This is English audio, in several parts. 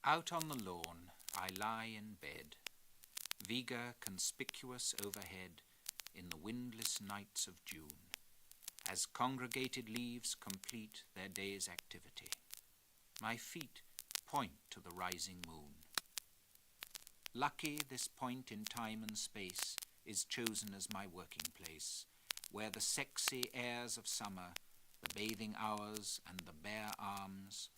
Out on the lawn I lie in bed, Viga conspicuous overhead in the windless nights of June, as congregated leaves complete their day's activity. My feet point to the rising moon. Lucky this point in time and space is chosen as my working place, where the sexy airs of summer, the bathing hours and the bare arms,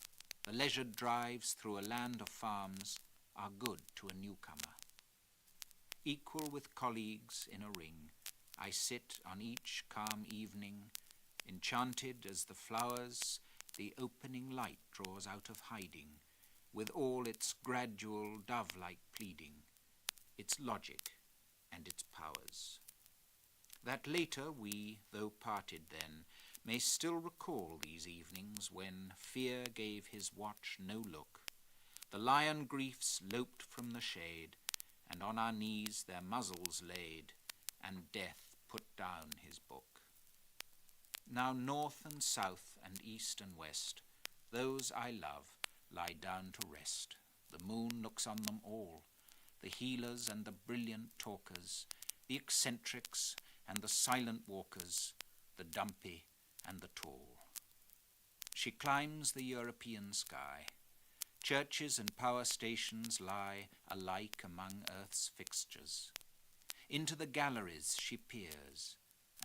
the leisured drives through a land of farms are good to a newcomer. Equal with colleagues in a ring, I sit on each calm evening, enchanted as the flowers the opening light draws out of hiding, with all its gradual dove-like pleading, its logic and its powers. That later we, though parted then, may still recall these evenings when fear gave his watch no look, the lion griefs loped from the shade, and on our knees their muzzles laid, and death put down his book. Now north and south and east and west, those I love lie down to rest. The moon looks on them all, the healers and the brilliant talkers, the eccentrics and the silent walkers, the dumpy and the tall. She climbs the European sky. Churches and power stations lie alike among earth's fixtures. Into the galleries she peers,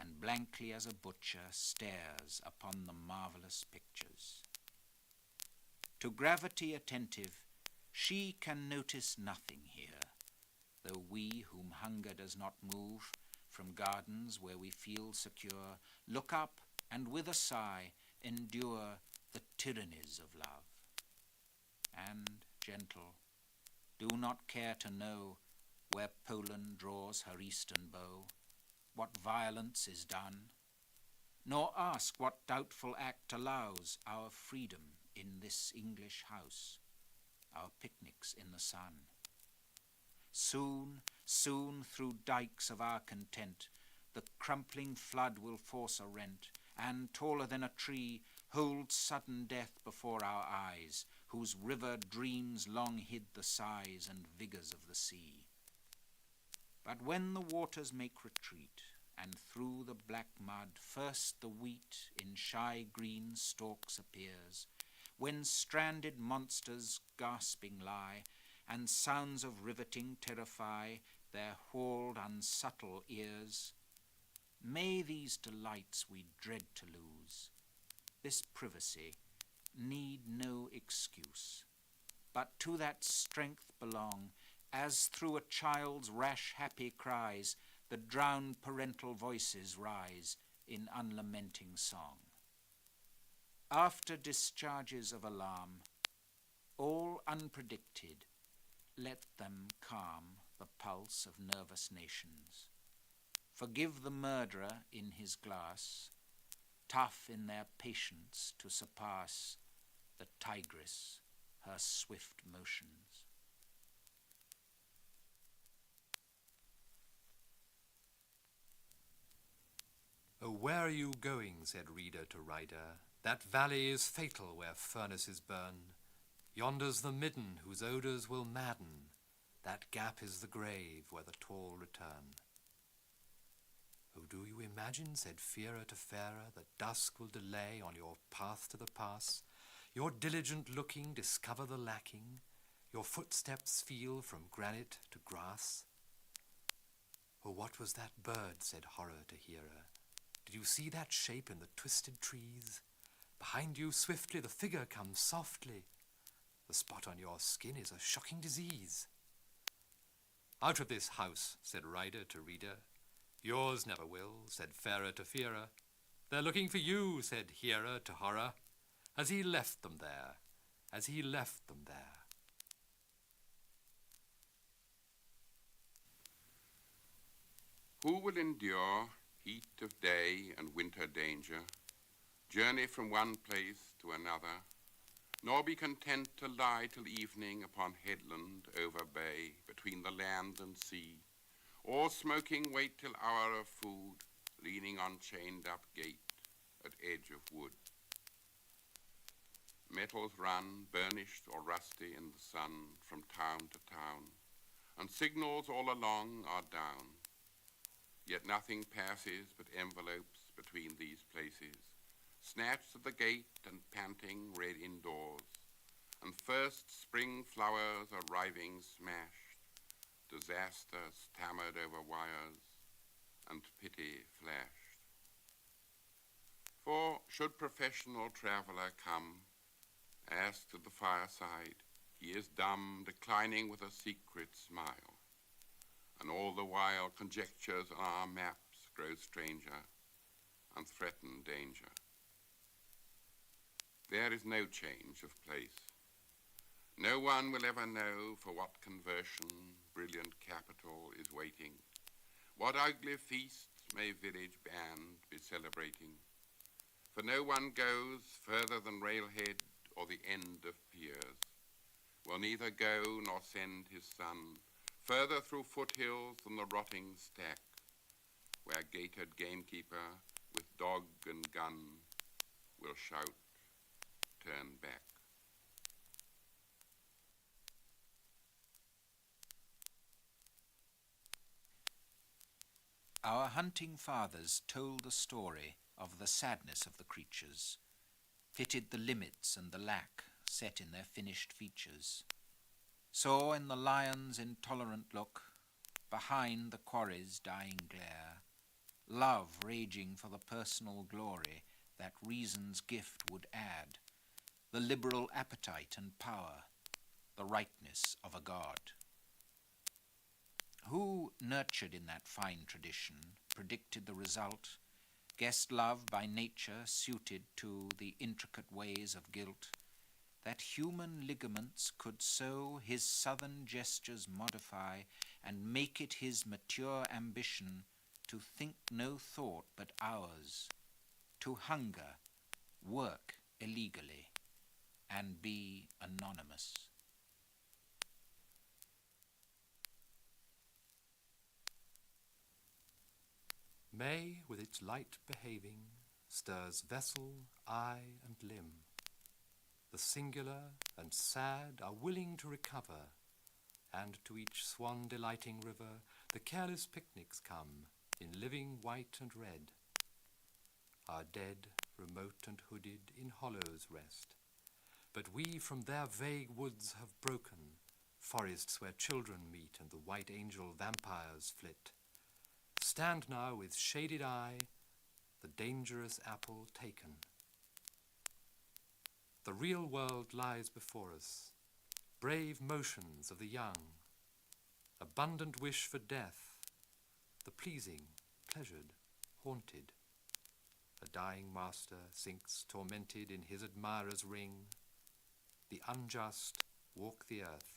and blankly as a butcher stares upon the marvellous pictures. To gravity attentive, she can notice nothing here, though we whom hunger does not move, from gardens where we feel secure, look up and with a sigh endure the tyrannies of love. And, gentle, do not care to know where Poland draws her eastern bow, what violence is done, nor ask what doubtful act allows our freedom in this English house, our picnics in the sun. Soon, soon through dikes of our content, the crumpling flood will force a rent, and, taller than a tree, hold sudden death before our eyes, whose river dreams long hid the sighs and vigours of the sea. But when the waters make retreat, and through the black mud first the wheat in shy green stalks appears, when stranded monsters gasping lie, and sounds of riveting terrify their hauled unsubtle ears, may these delights we dread to lose, this privacy, need no excuse, but to that strength belong, as through a child's rash happy cries the drowned parental voices rise in unlamenting song. After discharges of alarm, all unpredicted, let them calm the pulse of nervous nations. Forgive the murderer in his glass, tough in their patience to surpass the tigress, her swift motions. "Oh, where are you going?" said reader to rider. "That valley is fatal where furnaces burn. Yonder's the midden whose odours will madden. That gap is the grave where the tall return." "Oh, do you imagine," said fearer to fairer, "that dusk will delay on your path to the pass? Your diligent looking discover the lacking, your footsteps feel from granite to grass?" "Oh, what was that bird?" said horror to hearer. "Did you see that shape in the twisted trees? Behind you swiftly the figure comes softly. The spot on your skin is a shocking disease." "Out of this house," said rider to reader. "Yours never will," said fairer to fearer. "They're looking for you," said hearer to horror. As he left them there, as he left them there. Who will endure heat of day and winter danger, journey from one place to another, nor be content to lie till evening upon headland over bay, between the land and sea, or smoking wait till hour of food, leaning on chained up gate at edge of wood? Metals run, burnished or rusty in the sun, from town to town, and signals all along are down. Yet nothing passes but envelopes between these places, snatched at the gate and panting red indoors, and first spring flowers arriving smashed, disaster stammered over wires, and pity flashed. For should professional traveller come, asked at the fireside, he is dumb, declining with a secret smile, and all the while conjectures on our maps grow stranger and threaten danger. There is no change of place. No one will ever know for what conversion brilliant capital is waiting, what ugly feasts may village band be celebrating. For no one goes further than railhead or the end of piers, will neither go nor send his son further through foothills than the rotting stack, where gated gamekeeper with dog and gun will shout, turn back. Our hunting fathers told the story of the sadness of the creatures, fitted the limits and the lack set in their finished features, saw in the lion's intolerant look, behind the quarry's dying glare, love raging for the personal glory that reason's gift would add, the liberal appetite and power, the rightness of a god. Who, nurtured in that fine tradition, predicted the result, guessed love by nature suited to the intricate ways of guilt, that human ligaments could so his southern gestures modify and make it his mature ambition to think no thought but ours, to hunger, work illegally, and be anonymous. May, with its light behaving, stirs vessel, eye, and limb. The singular and sad are willing to recover, and to each swan-delighting river the careless picnics come, in living white and red. Our dead, remote and hooded, in hollows rest, but we from their vague woods have broken, forests where children meet and the white angel vampires flit. Stand now with shaded eye, the dangerous apple taken. The real world lies before us, brave motions of the young, abundant wish for death, the pleasing, pleasured, haunted. A dying master sinks tormented in his admirer's ring. The unjust walk the earth.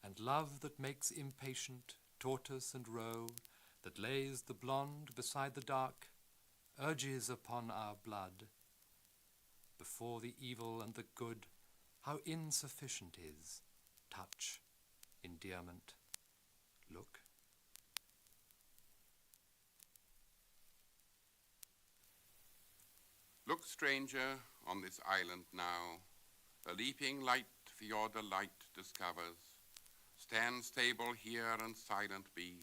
And love that makes impatient tortoise and roe, that lays the blonde beside the dark, urges upon our blood. Before the evil and the good, how insufficient is touch, endearment, look. Look, stranger, on this island now, a leaping light for your delight discovers. Stand stable here and silent be,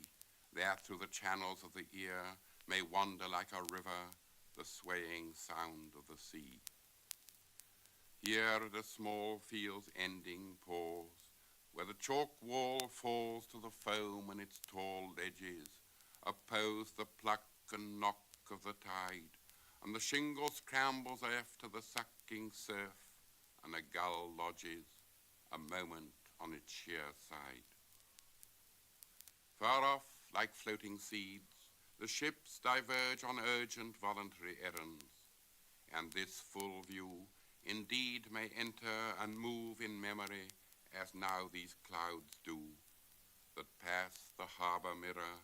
that through the channels of the ear may wander like a river the swaying sound of the sea. Here at a small field's ending pause, where the chalk wall falls to the foam in its tall ledges, oppose the pluck and knock of the tide, and the shingle scrambles after the sucking surf, and a gull lodges a moment on its sheer side. Far off, like floating seeds, the ships diverge on urgent voluntary errands, and this full view indeed may enter and move in memory as now these clouds do, that pass the harbour mirror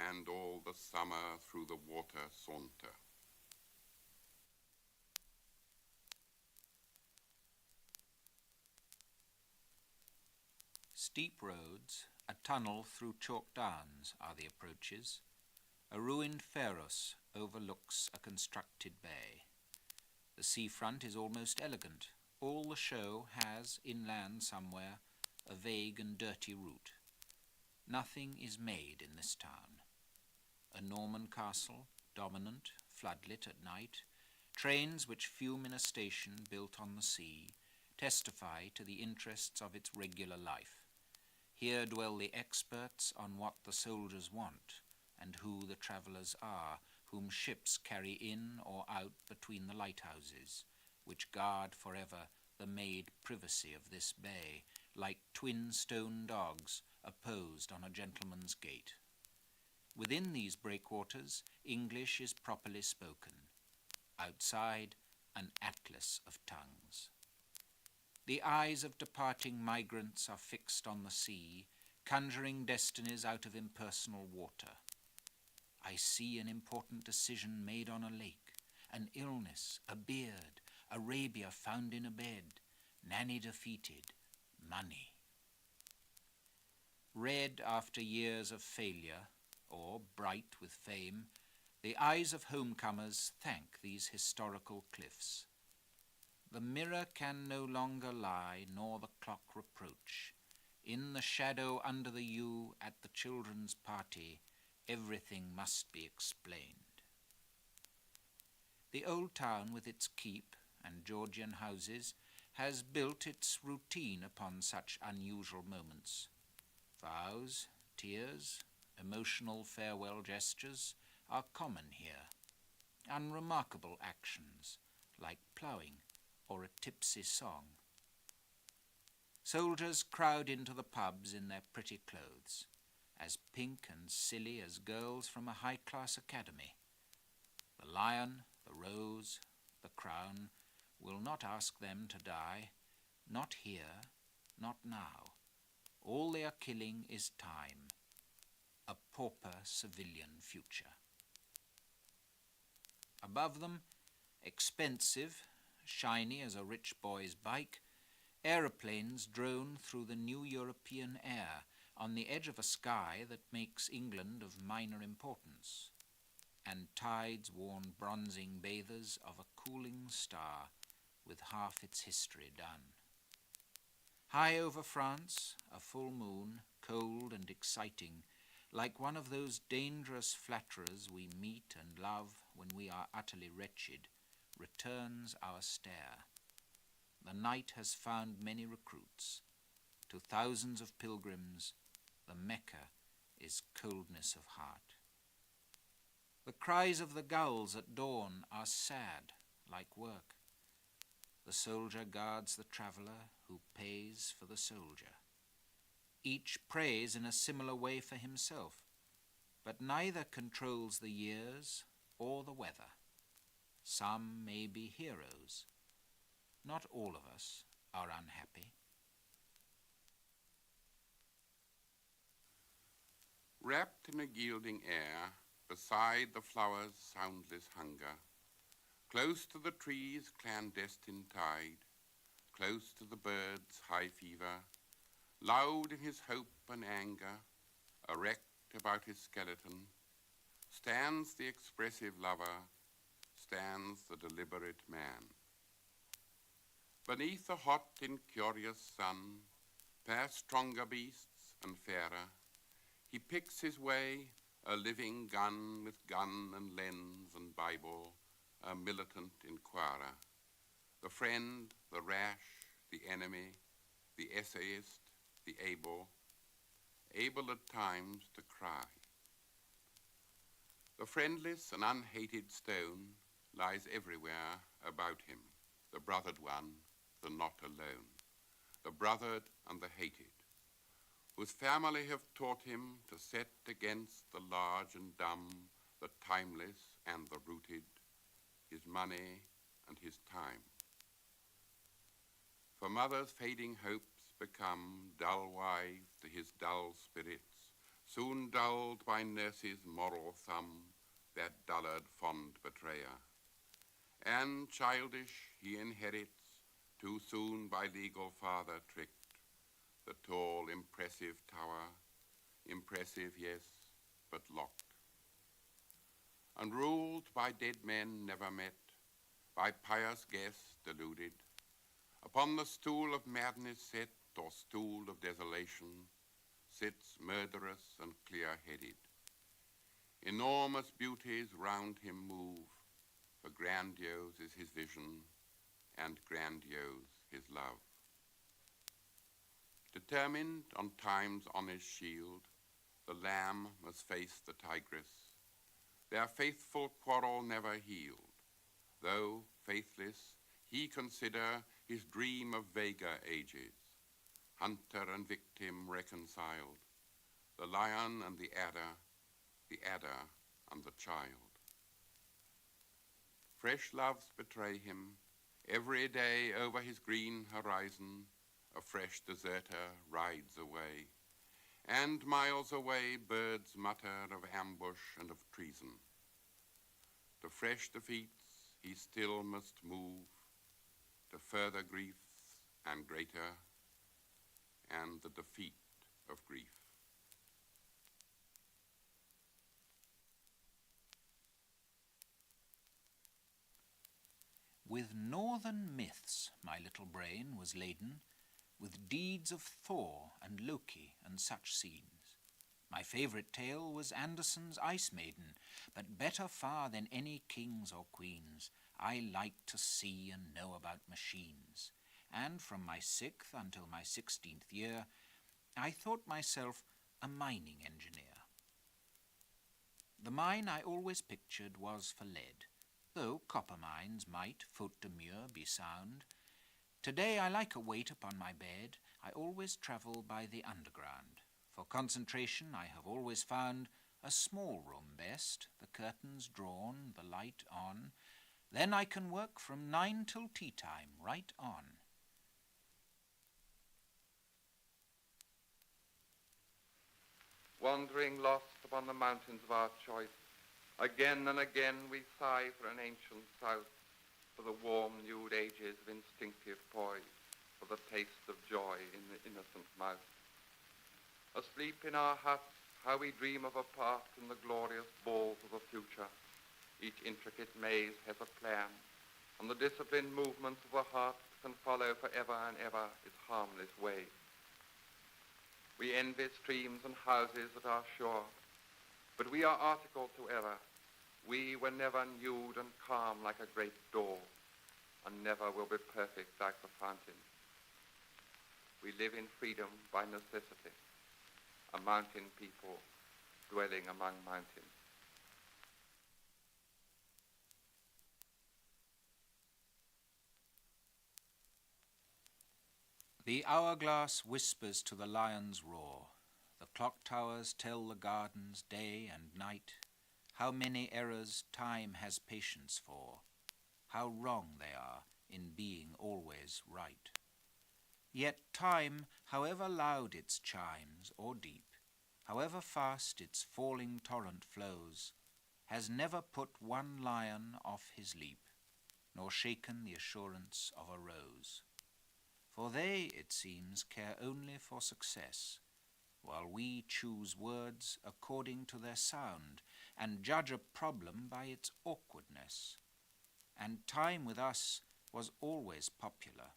and all the summer through the water saunter. Steep roads, a tunnel through chalk downs are the approaches. A ruined pharos overlooks a constructed bay. The seafront is almost elegant. All the show has, inland somewhere, a vague and dirty route. Nothing is made in this town. A Norman castle, dominant, floodlit at night, trains which fume in a station built on the sea, testify to the interests of its regular life. Here dwell the experts on what the soldiers want, and who the travellers are, whom ships carry in or out between the lighthouses, which guard forever the made privacy of this bay, like twin stone dogs opposed on a gentleman's gate. Within these breakwaters, English is properly spoken. Outside, an atlas of tongues. The eyes of departing migrants are fixed on the sea, conjuring destinies out of impersonal water. I see an important decision made on a lake, an illness, a beard, Arabia found in a bed, Nanny defeated, money. Red after years of failure, or bright with fame, the eyes of homecomers thank these historical cliffs. The mirror can no longer lie, nor the clock reproach. In the shadow under the yew at the children's party, everything must be explained. The old town with its keep and Georgian houses has built its routine upon such unusual moments. Vows, tears, emotional farewell gestures are common here. Unremarkable actions, like ploughing or a tipsy song. Soldiers crowd into the pubs in their pretty clothes, as pink and silly as girls from a high-class academy. The lion, the rose, the crown will not ask them to die, not here, not now. All they are killing is time, a pauper civilian future. Above them, expensive, shiny as a rich boy's bike, aeroplanes drone through the new European air on the edge of a sky that makes England of minor importance, and tides warn bronzing bathers of a cooling star with half its history done. High over France, a full moon, cold and exciting, like one of those dangerous flatterers we meet and love when we are utterly wretched, returns our stare. The night has found many recruits. To thousands of pilgrims, the Mecca is coldness of heart. The cries of the gulls at dawn are sad, like work. The soldier guards the traveller who pays for the soldier. Each prays in a similar way for himself, but neither controls the years or the weather. Some may be heroes. Not all of us are unhappy. Wrapped in a gilding air, beside the flowers' soundless hunger, close to the trees' clandestine tide, close to the birds' high fever, loud in his hope and anger, erect about his skeleton, stands the expressive lover, stands the deliberate man. Beneath the hot, incurious sun, past stronger beasts and fairer, he picks his way, a living gun with gun and lens and Bible, a militant inquirer, the friend, the rash, the enemy, the essayist, the able at times to cry. The friendless and unhated stone lies everywhere about him, the brothered one, the not alone, the brothered and the hated, whose family have taught him to set against the large and dumb, the timeless and the rooted, his money and his time. For mother's fading hopes become dull wives to his dull spirits, soon dulled by nurse's moral thumb, that dullard fond betrayer. And childish he inherits, too soon by legal father tricked, the tall, impressive tower, impressive, yes, but locked. And ruled by dead men never met, by pious guests deluded, upon the stool of madness set, or stool of desolation, sits murderous and clear-headed. Enormous beauties round him move, for grandiose is his vision, and grandiose his love. Determined on time's honest shield, the lamb must face the tigress, their faithful quarrel never healed, though, faithless, he consider his dream of vaguer ages, hunter and victim reconciled, the lion and the adder and the child. Fresh loves betray him, every day over his green horizon a fresh deserter rides away, and miles away birds mutter of ambush and of treason. To fresh defeats he still must move, to further griefs and greater, and the defeat of grief. With northern myths my little brain was laden, with deeds of Thor and Loki and such scenes. My favourite tale was Andersen's Ice Maiden, but better far than any kings or queens, I liked to see and know about machines, and from my 6th until my 16th year, I thought myself a mining engineer. The mine I always pictured was for lead, though copper mines might, faute de mieux, be sound. Today I like a weight upon my bed, I always travel by the underground. For concentration I have always found a small room best, the curtains drawn, the light on. Then I can work from 9 till tea time, right on. Wandering lost upon the mountains of our choice, again and again we sigh for an ancient south, for the warm-newed ages of instinctive poise, for the taste of joy in the innocent mouth. Asleep in our huts, how we dream of a part in the glorious balls of the future. Each intricate maze has a plan, and the disciplined movements of the heart can follow forever and ever its harmless way. We envy streams and houses at our shore, but we are articled to error. We were never nude and calm like a great door, and never will be perfect like the fountain. We live in freedom by necessity, a mountain people dwelling among mountains. The hourglass whispers to the lion's roar. The clock towers tell the gardens day and night how many errors time has patience for, how wrong they are in being always right. Yet time, however loud its chimes or deep, however fast its falling torrent flows, has never put one lion off his leap, nor shaken the assurance of a rose. For they, it seems, care only for success, while we choose words according to their sound, and judge a problem by its awkwardness. And time with us was always popular.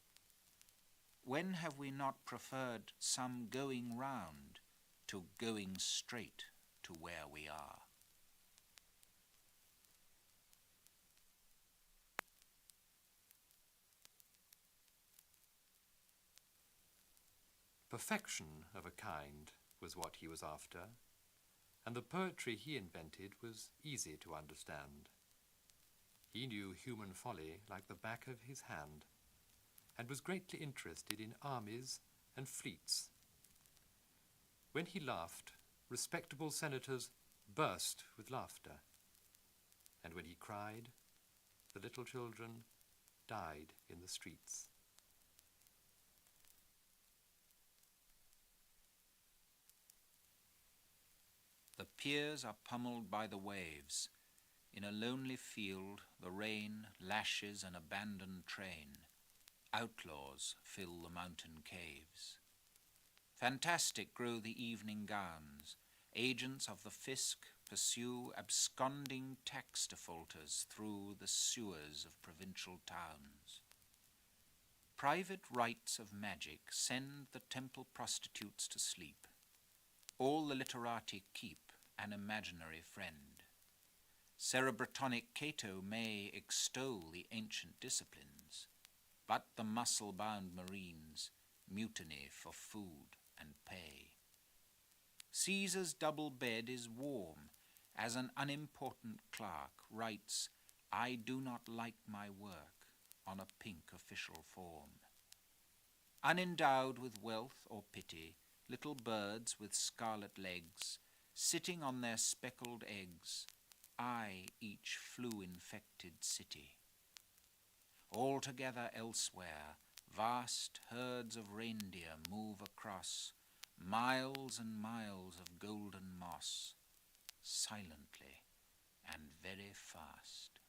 When have we not preferred some going round to going straight to where we are? Perfection of a kind was what he was after, and the poetry he invented was easy to understand. He knew human folly like the back of his hand, and was greatly interested in armies and fleets. When he laughed, respectable senators burst with laughter, and when he cried, the little children died in the streets. The piers are pummeled by the waves. In a lonely field, the rain lashes an abandoned train. Outlaws fill the mountain caves. Fantastic grow the evening gowns. Agents of the fisc pursue absconding tax defaulters through the sewers of provincial towns. Private rites of magic send the temple prostitutes to sleep. All the literati keep an imaginary friend. Cerebratonic Cato may extol the ancient disciplines, but the muscle-bound marines mutiny for food and pay. Caesar's double bed is warm, as an unimportant clerk writes, "I do not like my work," on a pink official form. Unendowed with wealth or pity, little birds with scarlet legs, sitting on their speckled eggs, eye each flu-infected city. Altogether elsewhere, vast herds of reindeer move across miles and miles of golden moss, silently and very fast.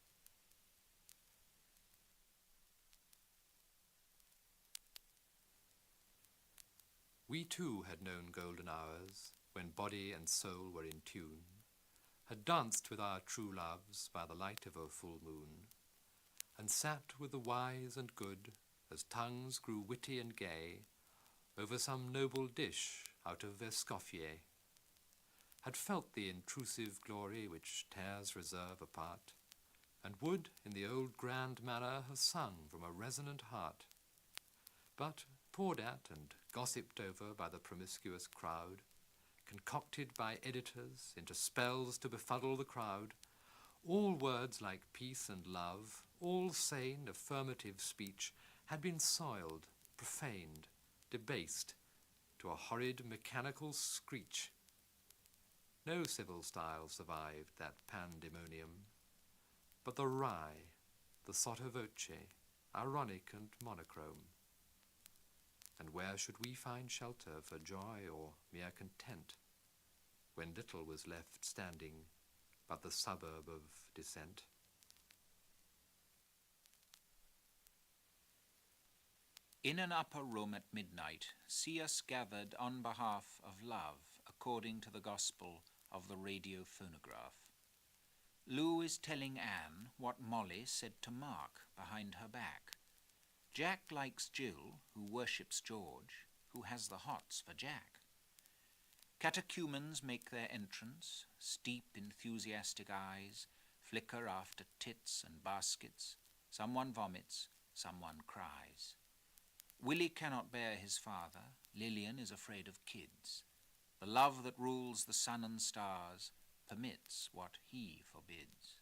We too had known golden hours, when body and soul were in tune, had danced with our true loves by the light of a full moon, and sat with the wise and good, as tongues grew witty and gay, over some noble dish out of Escoffier, had felt the intrusive glory which tears reserve apart, and would, in the old grand manner, have sung from a resonant heart. But, poured at and gossiped over by the promiscuous crowd, concocted by editors into spells to befuddle the crowd, all words like peace and love, all sane affirmative speech, had been soiled, profaned, debased, to a horrid mechanical screech. No civil style survived that pandemonium, but the wry, the sotto voce, ironic and monochrome. And where should we find shelter for joy or mere content, when little was left standing but the suburb of dissent? In an upper room at midnight, see us gathered on behalf of love, according to the gospel of the radio phonograph. Lou is telling Anne what Molly said to Mark behind her back. Jack likes Jill, who worships George, who has the hots for Jack. Catechumens make their entrance, steep enthusiastic eyes flicker after tits and baskets. Someone vomits, someone cries. Willie cannot bear his father. Lillian is afraid of kids. The love that rules the sun and stars permits what he forbids.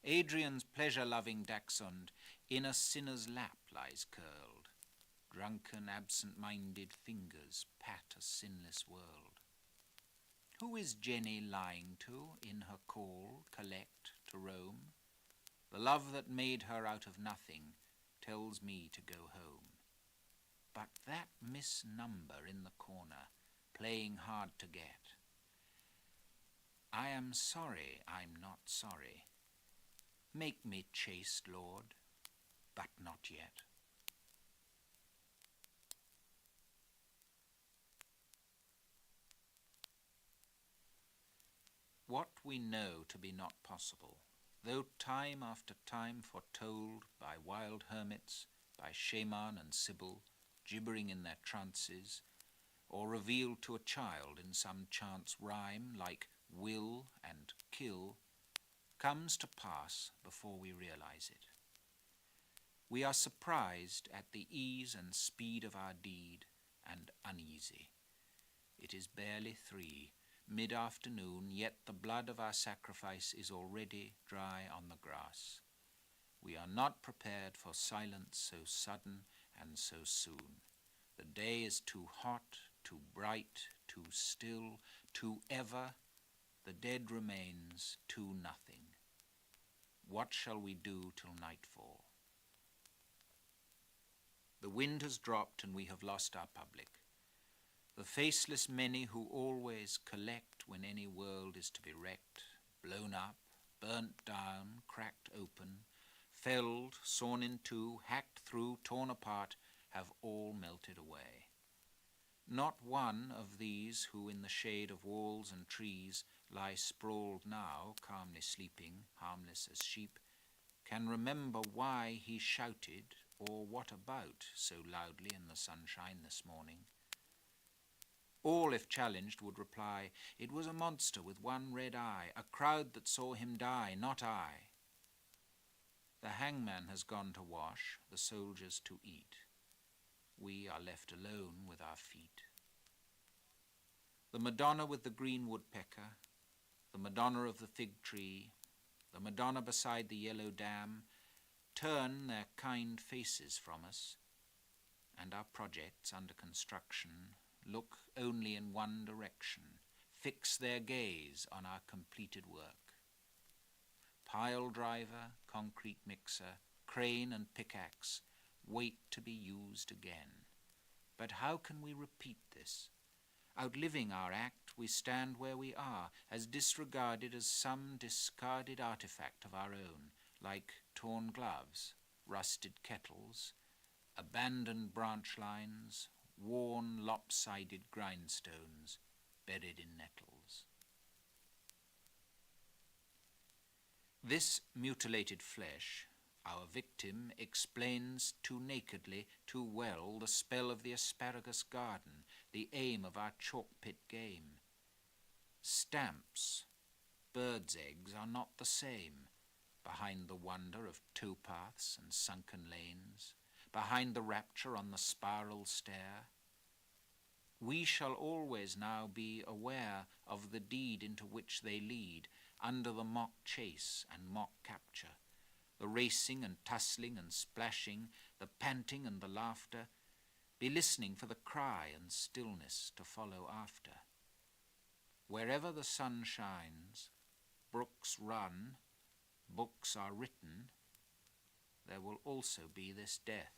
Adrian's pleasure-loving dachshund in a sinner's lap lies curled. Drunken, absent-minded fingers pat a sinless world. Who is Jenny lying to in her call, collect, to roam? The love that made her out of nothing tells me to go home. But that misnumber in the corner, playing hard to get. I am sorry I'm not sorry. Make me chaste, Lord, but not yet. What we know to be not possible, though time after time foretold by wild hermits, by shaman and sibyl, gibbering in their trances, or revealed to a child in some chance rhyme like will and kill, comes to pass before we realize it. We are surprised at the ease and speed of our deed, and uneasy. It is barely 3, mid-afternoon, yet the blood of our sacrifice is already dry on the grass. We are not prepared for silence so sudden and so soon. The day is too hot, too bright, too still, too ever. The dead remains too nothing. What shall we do till nightfall? The wind has dropped and we have lost our public. The faceless many who always collect when any world is to be wrecked, blown up, burnt down, cracked open, felled, sawn in two, hacked through, torn apart, have all melted away. Not one of these who in the shade of walls and trees lie sprawled now, calmly sleeping, harmless as sheep, can remember why he shouted, or what about, so loudly in the sunshine this morning. All, if challenged, would reply, "It was a monster with one red eye, a crowd that saw him die, not I." The hangman has gone to wash, the soldiers to eat. We are left alone with our feet. The Madonna with the green woodpecker, the Madonna of the fig tree, the Madonna beside the yellow dam, turn their kind faces from us, and our projects under construction look only in one direction, fix their gaze on our completed work. Pile driver, concrete mixer, crane and pickaxe wait to be used again. But how can we repeat this? Outliving our act, we stand where we are, as disregarded as some discarded artifact of our own, like torn gloves, rusted kettles, abandoned branch lines, worn lopsided grindstones buried in nettles. This mutilated flesh, our victim, explains too nakedly, too well, the spell of the asparagus garden, the aim of our chalk pit game. Stamps, birds' eggs, are not the same, behind the wonder of towpaths and sunken lanes, behind the rapture on the spiral stair. We shall always now be aware of the deed into which they lead, under the mock chase and mock capture, the racing and tussling and splashing, the panting and the laughter, be listening for the cry and stillness to follow after. Wherever the sun shines, brooks run, books are written, there will also be this death.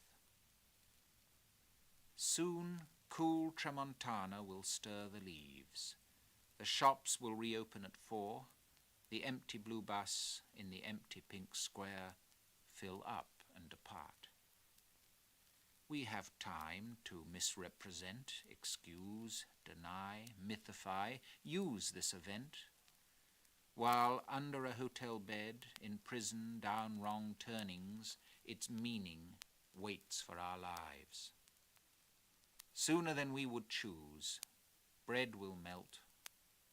Soon cool tramontana will stir the leaves. The shops will reopen at 4, the empty blue bus in the empty pink square fill up and depart. We have time to misrepresent, excuse, deny, mythify, use this event, while under a hotel bed, in prison down wrong turnings, its meaning waits for our lives. Sooner than we would choose, bread will melt,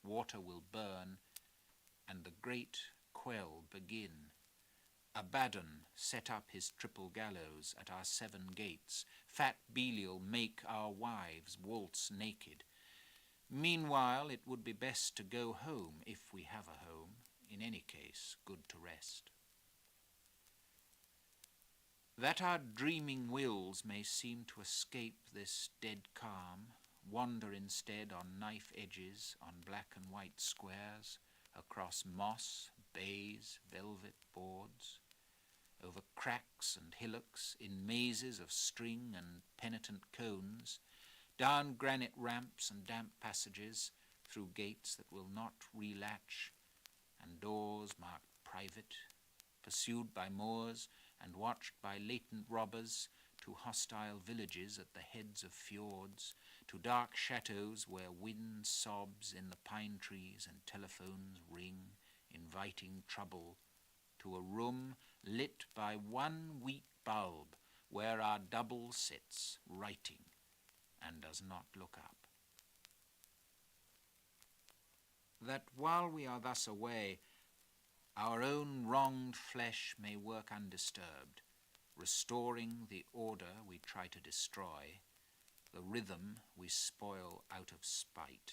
water will burn, and the great quell begin. Abaddon set up his triple gallows at our 7 gates. Fat Belial make our wives waltz naked. Meanwhile, it would be best to go home, if we have a home, in any case, good to rest. That our dreaming wills may seem to escape this dead calm, wander instead on knife edges, on black and white squares, across moss, baize, velvet boards, over cracks and hillocks, in mazes of string and penitent cones, down granite ramps and damp passages, through gates that will not relatch, and doors marked private, pursued by Moors and watched by latent robbers, to hostile villages at the heads of fjords, to dark chateaux where wind sobs in the pine trees and telephones ring, inviting trouble, to a room lit by one weak bulb where our double sits writing and does not look up. That while we are thus away, our own wronged flesh may work undisturbed, restoring the order we try to destroy, the rhythm we spoil out of spite.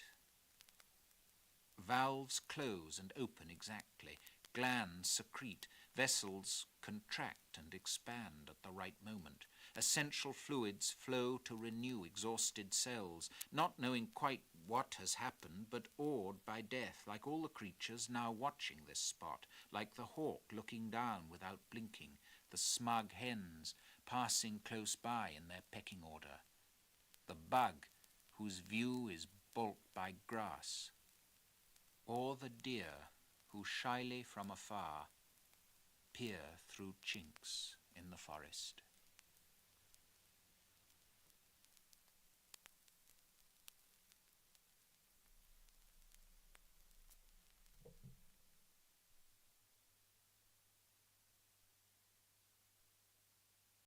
Valves close and open exactly, glands secrete, vessels contract and expand at the right moment. Essential fluids flow to renew exhausted cells, not knowing quite what has happened, but awed by death, like all the creatures now watching this spot, like the hawk looking down without blinking, the smug hens passing close by in their pecking order, the bug whose view is balked by grass, or the deer who shyly from afar peer through chinks in the forest.